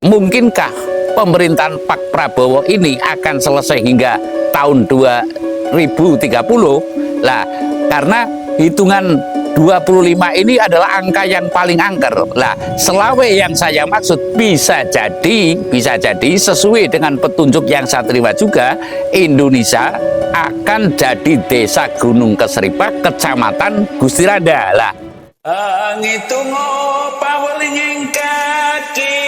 mungkinkah pemerintahan Pak Prabowo ini akan selesai hingga tahun 2030? Lah, karena hitungan 25 ini adalah angka yang paling angker. Lah, selawe yang saya maksud bisa jadi sesuai dengan petunjuk yang saya terima juga, Indonesia akan jadi desa Gunung Keseripak, kecamatan Gusti Randa. Lah, ngitung pawelinging kaki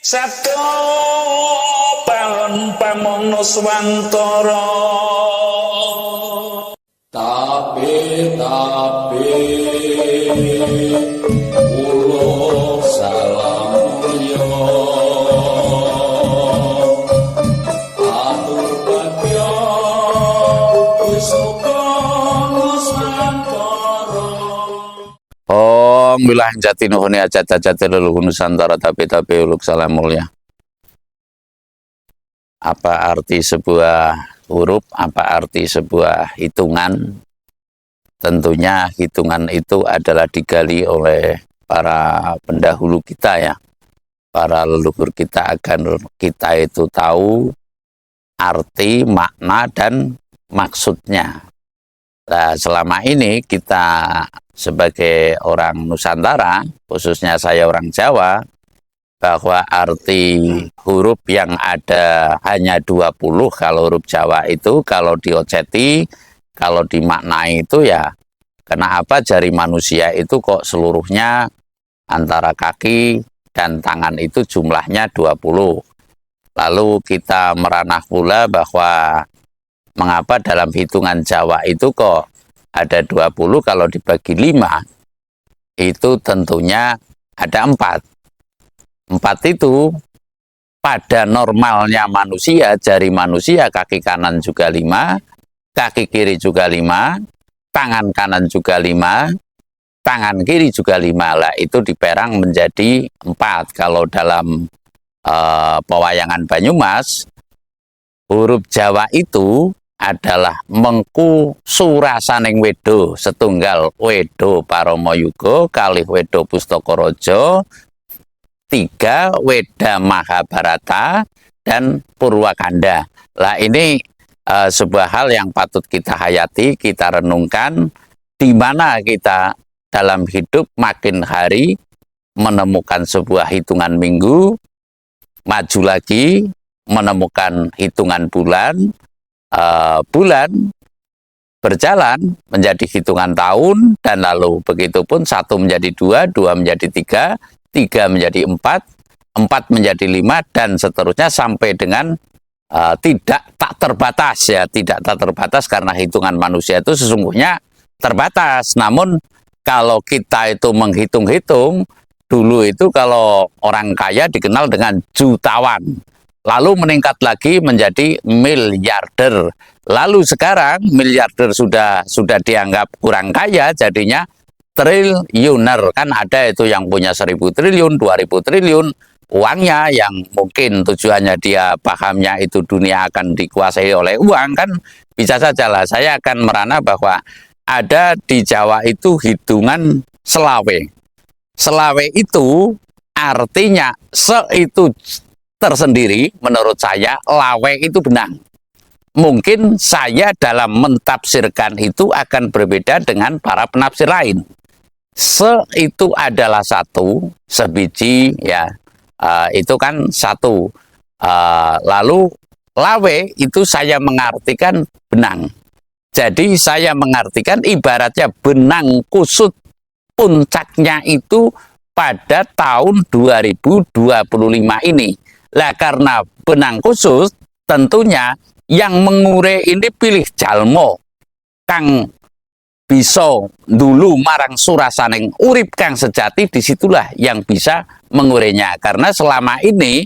Sabtu palon pamono swantara tapi ulo salam yo atur bagyo Om wilah jati nuhuni ajat-ajat leluhur Nusantara tapi uluk salam mulia. Apa arti sebuah huruf, apa arti sebuah hitungan? Tentunya hitungan itu adalah digali oleh para pendahulu kita ya, para leluhur kita, agar kita itu tahu arti, makna, dan maksudnya. Nah, selama ini kita sebagai orang Nusantara, khususnya saya orang Jawa, bahwa arti huruf yang ada hanya 20 kalau huruf Jawa itu, kalau dioceti, kalau dimaknai itu ya, kenapa jari manusia itu kok seluruhnya antara kaki dan tangan itu jumlahnya 20. Lalu kita meranah pula bahwa mengapa dalam hitungan Jawa itu kok ada 20 kalau dibagi 5, itu tentunya ada 4. 4 itu pada normalnya manusia, jari manusia kaki kanan juga 5, kaki kiri juga 5, tangan kanan juga 5, tangan kiri juga 5. Lah itu diperang menjadi 4. Kalau dalam pewayangan Banyumas, huruf Jawa itu adalah mengku surasaning wedo setunggal wedo Paromoyuga, kalih wedo Pustaka-raja, 3 weda Mahabharata, dan Purwakanda. Lah ini sebuah hal yang patut kita hayati, kita renungkan, di mana kita dalam hidup makin hari menemukan sebuah hitungan minggu, maju lagi menemukan hitungan bulan, bulan berjalan menjadi hitungan tahun, dan lalu begitupun 1 menjadi 2, 2 menjadi 3, 3 menjadi 4, 4 menjadi 5, dan seterusnya sampai dengan tidak tak terbatas ya, tidak tak terbatas, karena hitungan manusia itu sesungguhnya terbatas. Namun kalau kita itu menghitung-hitung, dulu itu kalau orang kaya dikenal dengan jutawan, lalu meningkat lagi menjadi miliarder. Lalu sekarang miliarder sudah dianggap kurang kaya, jadinya triliuner. Kan ada itu yang punya 1.000 triliun, 2.000 triliun uangnya, yang mungkin tujuannya dia pahamnya itu dunia akan dikuasai oleh uang, kan bisa saja lah. Saya akan merana bahwa ada di Jawa itu hitungan selawe. Selawe itu artinya itu tersendiri, menurut saya lawe itu benang. Mungkin saya dalam mentafsirkan itu akan berbeda dengan para penafsir lain. Itu adalah satu, sebiji ya, itu kan satu. Lalu lawe itu saya mengartikan benang. Jadi saya mengartikan ibaratnya benang kusut puncaknya itu pada tahun 2025 ini. Lah karena benang khusus, tentunya yang mengure ini pilih jalmo kang bisa dulu marang surasaning urip kang sejati, disitulah yang bisa mengurenya. Karena selama ini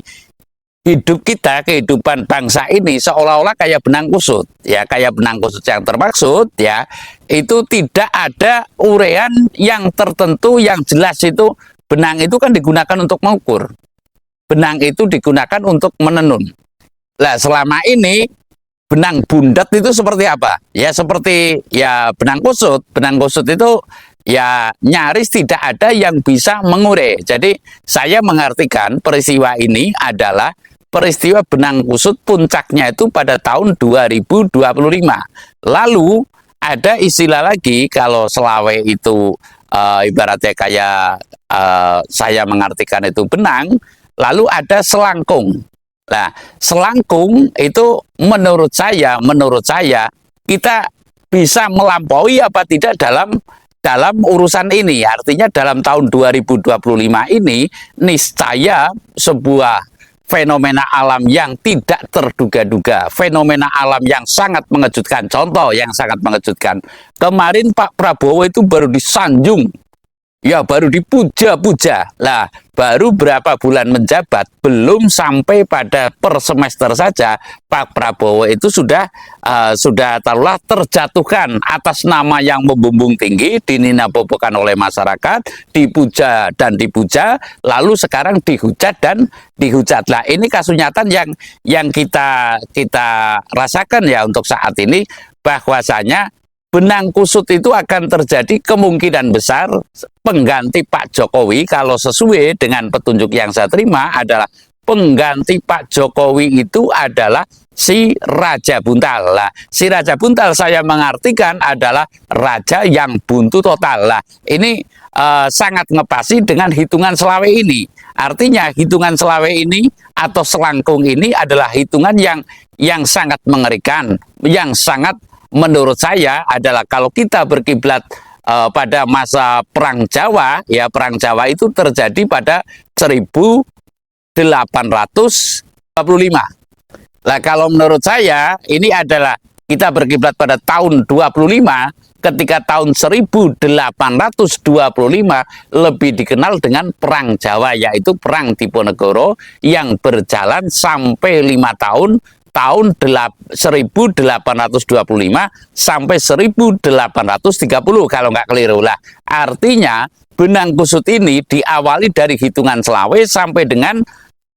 hidup kita, kehidupan bangsa ini seolah-olah kayak benang kusut ya, kayak benang kusut yang termaksud ya, itu tidak ada urean yang tertentu yang jelas. Itu benang itu kan digunakan untuk mengukur, benang itu digunakan untuk menenun. Lah selama ini benang bundat itu seperti apa? Ya seperti ya benang kusut. Benang kusut itu ya nyaris tidak ada yang bisa mengurai. Jadi saya mengartikan peristiwa ini adalah peristiwa benang kusut puncaknya itu pada tahun 2025. Lalu ada istilah lagi kalau selawe itu ibaratnya kayak saya mengartikan itu benang, lalu ada selangkung. Nah, selangkung itu menurut saya kita bisa melampaui apa tidak dalam urusan ini. Artinya dalam tahun 2025 ini niscaya sebuah fenomena alam yang tidak terduga-duga, fenomena alam yang sangat mengejutkan. Contoh yang sangat mengejutkan, kemarin Pak Prabowo itu baru disanjung, ya baru dipuja-puja. Lah, baru berapa bulan menjabat, belum sampai pada per semester saja, Pak Prabowo itu sudah taruhlah terjatuhkan atas nama yang membumbung tinggi, dininabobokan oleh masyarakat, dipuja dan dipuja, lalu sekarang dihujat dan dihujat. Lah, ini kasunyatan yang kita rasakan ya untuk saat ini, bahwasanya benang kusut itu akan terjadi kemungkinan besar pengganti Pak Jokowi kalau sesuai dengan petunjuk yang saya terima adalah pengganti Pak Jokowi itu adalah si Raja Buntal. Lah, si Raja Buntal saya mengartikan adalah raja yang buntu total. Lah, ini sangat ngepasi dengan hitungan selawe ini. Artinya hitungan selawe ini atau selangkung ini adalah hitungan yang sangat mengerikan, yang sangat menurut saya adalah kalau kita berkiblat pada masa Perang Jawa, ya Perang Jawa itu terjadi pada 1825. Nah, kalau menurut saya ini adalah kita berkiblat pada tahun 25 ketika tahun 1825 lebih dikenal dengan Perang Jawa, yaitu Perang Diponegoro yang berjalan sampai 5 tahun 1825 sampai 1830 kalau nggak keliru lah. Artinya benang kusut ini diawali dari hitungan selawe sampai dengan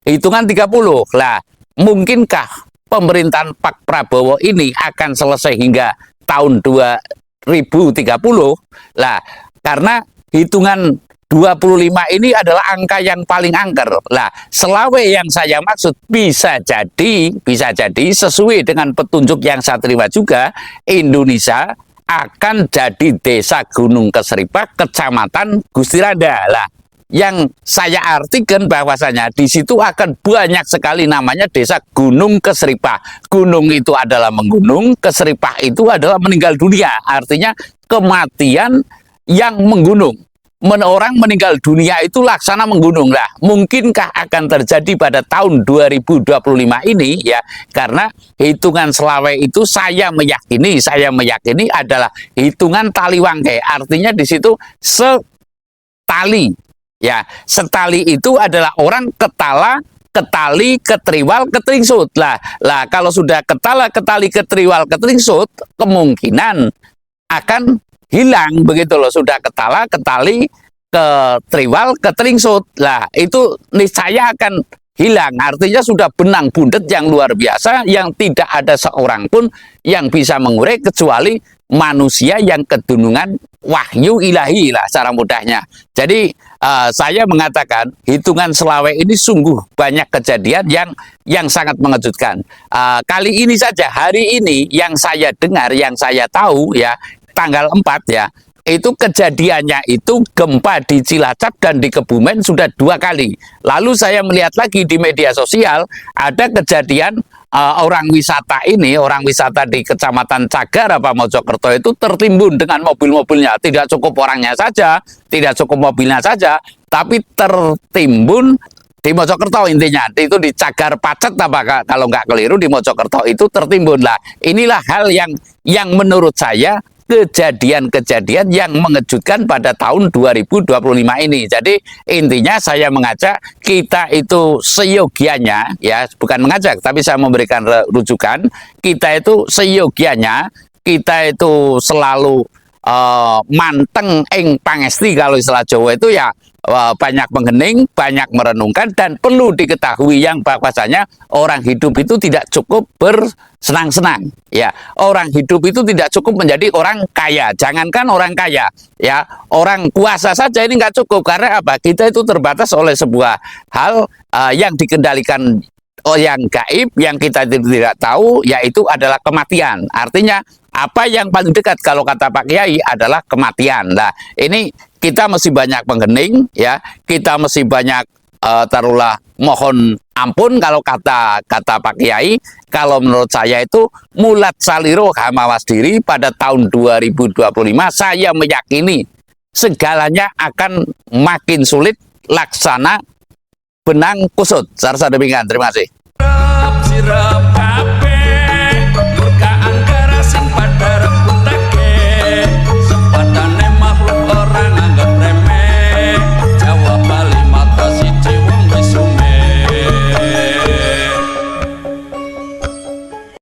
hitungan 30. Lah, mungkinkah pemerintahan Pak Prabowo ini akan selesai hingga tahun 2030? Lah, karena hitungan 25 ini adalah angka yang paling angker. Lah, selawe yang saya maksud bisa jadi sesuai dengan petunjuk yang saya terima juga, Indonesia akan jadi desa Gunung Keseripak, kecamatan Gustirada. Lah, yang saya artikan bahwasanya di situ akan banyak sekali namanya desa Gunung Keseripak. Gunung itu adalah menggunung, Keseripak itu adalah meninggal dunia. Artinya kematian yang menggunung. Orang meninggal dunia itu laksana menggunung. Lah, mungkinkah akan terjadi pada tahun 2025 ini ya, karena hitungan selawe itu saya meyakini adalah hitungan tali wangke. Artinya di situ setali ya, setali itu adalah orang ketala, ketali, ketriwal, ketringsut. Lah, kalau sudah ketala, ketali, ketriwal, ketringsut, kemungkinan akan hilang begitu loh. Sudah ketala, ketali, ketriwal, ketringsut. Lah, itu niscaya akan hilang. Artinya sudah benang bundet yang luar biasa yang tidak ada seorang pun yang bisa mengurai kecuali manusia yang kedunungan wahyu ilahi lah cara mudahnya. Jadi saya mengatakan hitungan selawe ini sungguh banyak kejadian yang sangat mengejutkan. Kali ini saja, hari ini yang saya dengar, yang saya tahu ya, tanggal 4 ya, itu kejadiannya itu gempa di Cilacap dan di Kebumen sudah 2 kali. Lalu saya melihat lagi di media sosial ada kejadian orang wisata di Kecamatan Cagar apa Mojokerto itu tertimbun dengan mobil-mobilnya. Tidak cukup orangnya saja, tidak cukup mobilnya saja, tapi tertimbun di Mojokerto. Intinya itu di Cagar Pacet apa kalau nggak keliru, di Mojokerto itu tertimbun. Lah, inilah hal yang menurut saya kejadian-kejadian yang mengejutkan pada tahun 2025 ini. Jadi intinya saya mengajak kita itu seyogianya, ya bukan mengajak tapi saya memberikan rujukan, kita itu seyogianya, kita itu selalu manteng ing pangesti kalau istilah Jawa itu ya banyak menghening, banyak merenungkan, dan perlu diketahui yang bahwasanya orang hidup itu tidak cukup bersenang-senang. Ya, orang hidup itu tidak cukup menjadi orang kaya. Jangankan orang kaya, ya, orang kuasa saja ini nggak cukup. Karena apa? Kita itu terbatas oleh sebuah hal yang dikendalikan yang gaib, yang kita tidak tahu, yaitu adalah kematian. Artinya apa yang paling dekat kalau kata Pak Kiai adalah kematian. Nah, ini kita mesti banyak menghening, ya, kita mesti banyak taruhlah mohon ampun kalau kata Pak Kiai. Kalau menurut saya itu mulat saliro hamawas diri pada tahun 2025, saya meyakini segalanya akan makin sulit, laksana benang kusut. Sarsa demikian, terima kasih.